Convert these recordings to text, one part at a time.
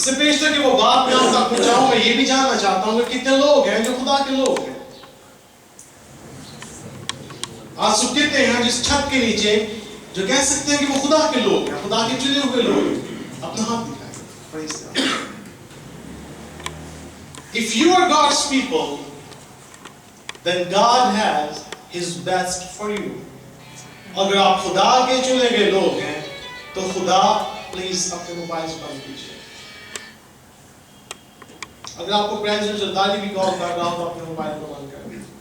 इससे पेशतर कि वो बात मैं आप तक पहुंचाऊं, मैं ये भी जानना चाहता हूं कि कितने लोग हैं जो खुदा के लोग हैं। आज सब कितने हैं जिस छत के नीचे जो कह सकते हैं कि वो खुदा के लोग हैं, खुदा के चुने हुए लोग हैं? अपना हाथ दिखाएं। Praise God. If you are God's people, then God has His best for you. अगर आप खुदा के चुने गए लोग हैं तो खुदा प्लीज अपने मोबाइल बंद कीजिए। अगर आपको प्रेसिडेंट जरदारी भी कॉल कर रहा हो तो अपने मोबाइल को बंद कर दीजिए।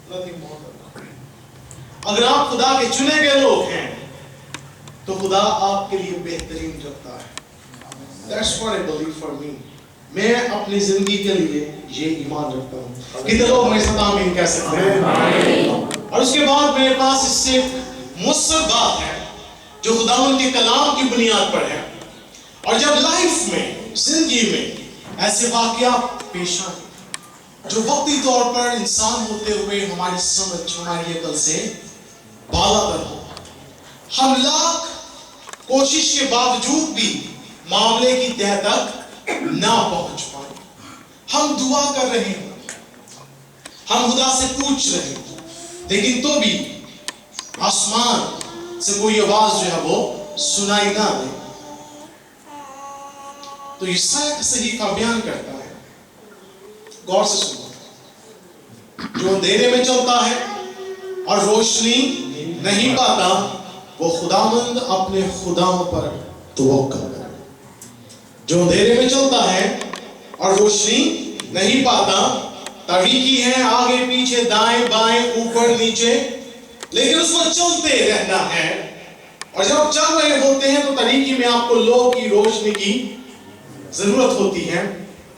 Nothing more than that. अगर आप खुदा के चुने गए लोग हैं तो खुदा आपके लिए बेहतरीन रखता है। That's what I believe for me. मैं अपनी जिंदगी के लिए ये ईमान रखता हूँ। कितने लोग मेरे साथ आमीन कह सकते हैं? और उसके बाद मेरे पास इससे मुस्तर बात है जो खुदावंद के कलाम की बुनियाद पर है। और जब लाइफ में, जिंदगी में ऐसे वाकया पेश आए जो वक्ती तौर पर इंसान होते हुए हमारी समझ, हमारी अकल से बालातर हो, हम लाख कोशिश के बावजूद भी मामले की तह तक ना पहुंच पाए। हम दुआ कर रहे हैं, हम खुदा से पूछ रहे हैं, लेकिन तो भी आसमान से कोई आवाज जो है वो सुनाई ना दे। तो यशायाह का सहीफा बयान करता है, गौर से सुनो, जो अंधेरे में चलता है और रोशनी नहीं पाता वो खुदावंद अपने खुदा पर तवक्कुल करे। जो अंधेरे में चलता है और रोशनी नहीं पाता, तारीकी है आगे पीछे दाएं बाएं ऊपर नीचे, लेकिन उसको चलते रहना है। और जब चल रहे होते हैं तो तारीकी में आपको लो की रोशनी की जरूरत होती है।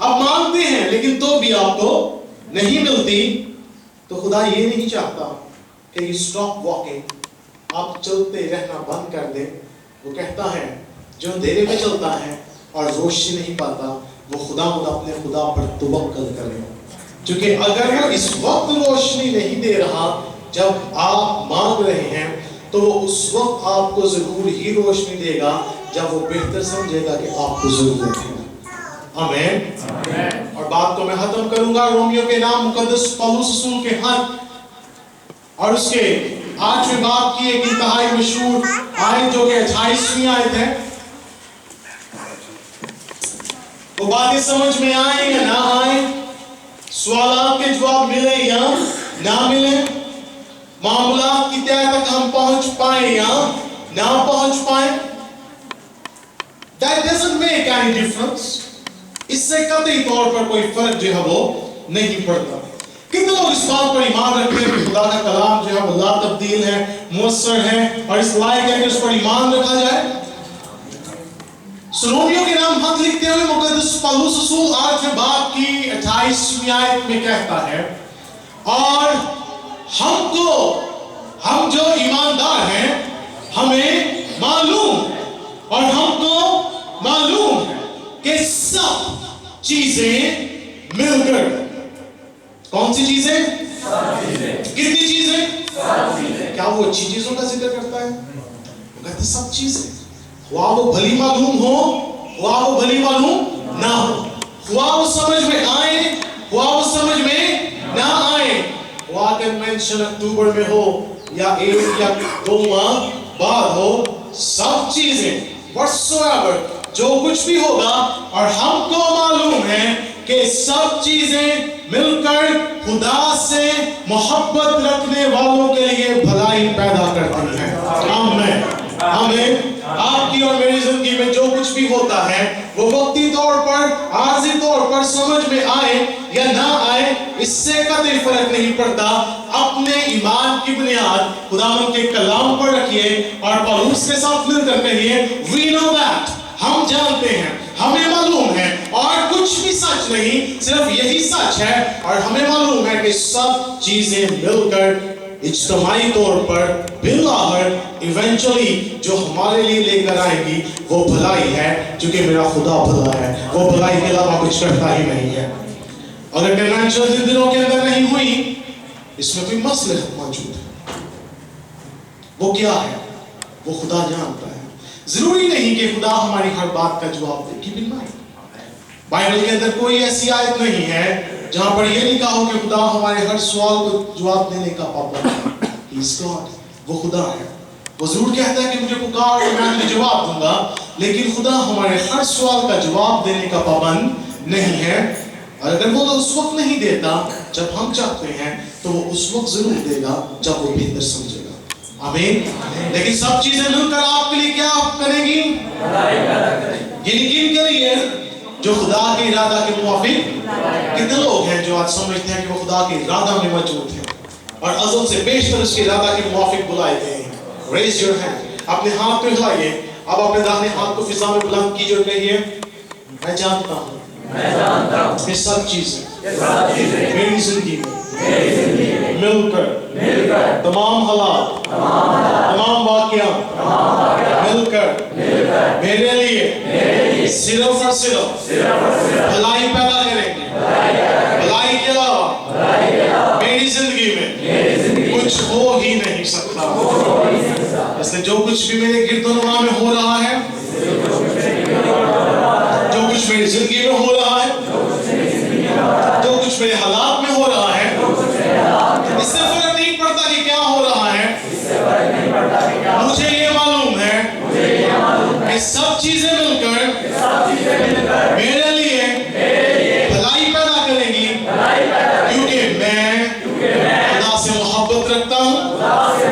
आप मांगते हैं लेकिन तो भी आपको नहीं मिलती। तो खुदा ये नहीं चाहता कि यू स्टॉप वॉकिंग, आप चलते रहना बंद कर दें। वो कहता है जो अंधेरे में चलता है और रोशनी नहीं पाता वो खुदा अपने खुदा पर तवक्कुल करे। क्योंकि अगर वो इस वक्त रोशनी नहीं दे रहा जब आप मांग रहे हैं, तो वो उस वक्त आपको जरूर ही रोशनी देगा जब वो बेहतर समझेगा कि आपको जरूरत है। आमीन। और बात को मैं खत्म करूंगा रोमियो के नाम मुकद्दस पौलुस रसूल के खत और उसके 8वें बाब की एक इंतहाई मशहूर आयत जो कि 28वीं आयत है। वो बातें समझ में आए या ना आए, सवालों के जवाब मिले या ना मिले, मामलात की तह तक हम पहुंच पाए या ना पहुंच पाए, that doesn't make any difference. इससे कतई तौर पर कोई फर्क जो है वो नहीं पड़ता। कितने लोग इस बात पर ईमान रखते हैं कि खुदा का कलाम जो है वो ला तब्दील है, मुअस्सर है और इस लायक है कि उस पर ईमान रखा जाए? रोमियो के नाम खत लिखते हुए मुकद्दस पौलुस रसूल 8वें बाब की 28वीं आयत में कहता है, और हम जो ईमानदार हैं हमें मालूम और हमको मालूम है कि सब चीजें मिलकर, कौन सी चीजें? कितनी चीजें? क्या वो अच्छी चीजों का जिक्र करता है? वो कहते हैं सब चीजें, हुआ वो भली मालूम हो, हुआ वो भली मालूम ना हो, हुआ वो समझ में आए, हुआ वो समझ में ना आए, हुआ कन्वेंशन अक्टूबर में हो या 1 या 2 माह बाद हो, सब चीजें whatsoever जो कुछ भी होगा, और हमको मालूम है कि सब चीजें मिलकर खुदा से मोहब्बत रखने वालों के लिए भलाई पैदा करती हैं। आमीन। आमीन। आपकी और मेरी जिंदगी में जो कुछ भी होता है वो वक्ती तौर पर, आर्जी तौर पर समझ में आए या ना आए, इससे कतई फर्क नहीं पड़ता। अपने ईमान की बुनियाद खुदावंद के कलाम पर रखिए और पौलुस के साथ मिलकर कहिए, वी नो दैट, हम जानते हैं, हमें मालूम है, और कुछ भी सच नहीं, सिर्फ यही सच है, और हमें मालूम है कि सब चीजें मिलकर इज्तिमाई तौर पर बिलाहर इवेंचुअली जो हमारे लिए लेकर आएगी वो भलाई है, क्योंकि मेरा खुदा भला है, वो भलाई के अलावा कुछ करता ही नहीं है। अगर कन्वेंशन इन दिनों के अंदर नहीं हुई, इसमें कोई मसलहत मौजूद है। वो क्या है वो खुदा जानता है। जरूरी नहीं कि खुदा हमारी हर बात का जवाब दे, कीप इन माइंड। बाइबल के अंदर कोई ऐसी आयत नहीं है जहां पर यह लिखा हो कि खुदा हमारे हर सवाल को जवाब देने का पाबंद है। He is God, वो खुदा है। वो जरूर कहता है कि मुझे पुकार और मैं तुझे जवाब दूंगा, लेकिन खुदा हमारे हर सवाल का जवाब देने का पाबंद नहीं है। और अगर वो उस वक्त नहीं देता जब हम चाहते हैं, तो वो उस वक्त जरूर देगा जब वो बेहतर समझेगा। आमीन। लेकिन सब चीजें मिलकर आपके लिए क्या करेंगी? ये यकीन करिए, जो खुदा के इरादा के मुताबिक, कितने लोग हैं जो आज समझते हैं कि वो खुदा के इरादा में मौजूद हैं और अज़ल से पेशतर उसके इरादा के मुताबिक बुलाए गए हैं? Raise your hand, अपने हाथ को हिलाइए। अब अपने दाहिने हाथ को फिजा में बुलंद कीजिए और कहिए, मैं जानता हूँ ये सब चीजें मेरी जिंदगी में मिलकर तमाम हालात, तमाम वाक़यात मिलकर मेरे लिए सिर्फ और सिर्फ भलाई पैदा करेंगे। भलाई के अलावा मेरी जिंदगी में कुछ हो ही नहीं सकता। इसलिए जो कुछ भी मेरे गिरदोनुमा में हो रहा है, जो कुछ मेरी जिंदगी में हो रहा है, जो कुछ मेरे हालात में हो रहा है, इससे फर्क नहीं पड़ता कि क्या हो रहा है। मुझे ये मालूम है कि सब चीजें मिलकर मेरे लिए भलाई पैदा करेंगी, क्योंकि मैं खुदा से मोहब्बत रखता हूँ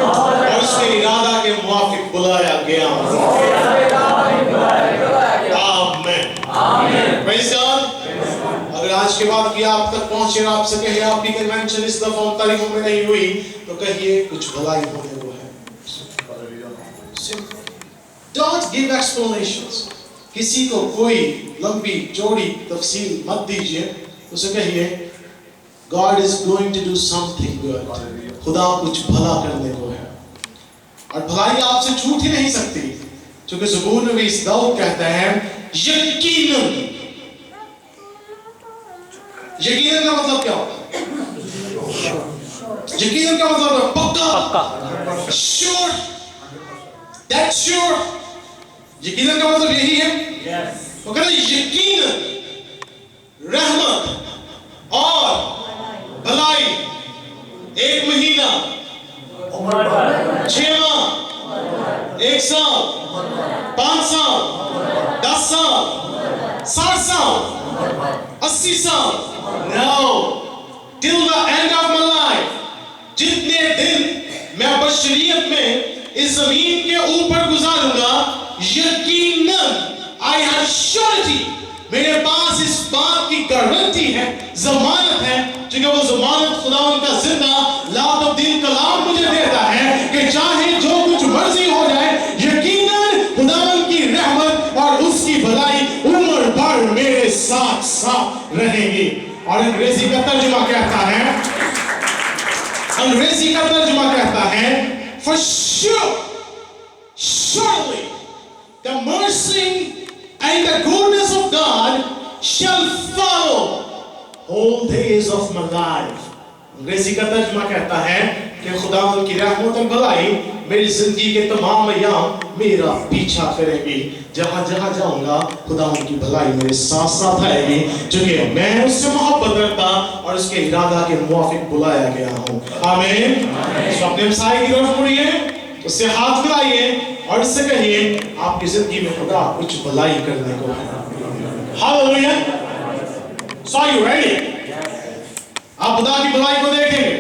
और उसके इरादा के मुवाफिक बुलाया गया हूँ। आमीन। Praise God. अगर आज के बाद भी आप तक पहुंचे और आपसे कहे आपकी कन्वेंशन इस दफा उन तारीखों में नहीं हुई, तो कहिए कुछ भलाई होने को है। Don't give explanations. किसी को कोई लंबी चौड़ी तफसील मत दीजिए। उसे कहिए God is going to do something good. खुदा कुछ भला करने को है और भलाई आपसे छूट ही नहीं सकती, क्योंकि ज़बूर नबी दाऊद कहता है यकीनन। यकीनन का मतलब क्या होता है? यकीनन का मतलब है पक्का, श्योर, दैट्स श्योर। यकीनन का मतलब यही है। वो कहते हैं यकीनन रहमत और भलाई 1 महीना, 6 माह, 1 साल, 5 साल, 10 साल, 60 साल, 80 साल, no, till the end of my life, जितने दिन मैं बशरियत में इस जमीन के ऊपर गुजारूंगा, यकीनन I have surety, मेरे पास इस बात की गारंटी है, जमानत है, क्योंकि वो जमानत खुदा उनका जिंदा ला तब्दील कलाम मुझे देता है कि चाहे जो कुछ मर्जी हो जाए, यकीनन खुदावंद की रहमत और उसकी भलाई उम्र भर मेरे साथ साथ रहेगी। और अंग्रेजी का तर्जुमा कहता है for sure, surely the mercy and the goodness of God shall follow all days of my life. अंग्रेजी का तर्जुमा कहता है कि खुदावंद की रहमत और भलाई मेरी जिंदगी के तमाम अय्याम मेरा पीछा करेगी। जहां जहां जाऊंगा खुदावंद की भलाई मेरे साथ साथ आएगी, क्योंकि मैं उससे मोहब्बत रखता और उसके इरादा के मुवाफिक बुलाया गया हूँ। आमीन। तो अपने हमसाये की तरफ मुड़िए, उससे हाथ मिलाइए और उससे कहिए आपकी जिंदगी में खुदा कुछ भलाई करने को है। Hallelujah. So are you ready? आप खुदा की भलाई को देखेंगे।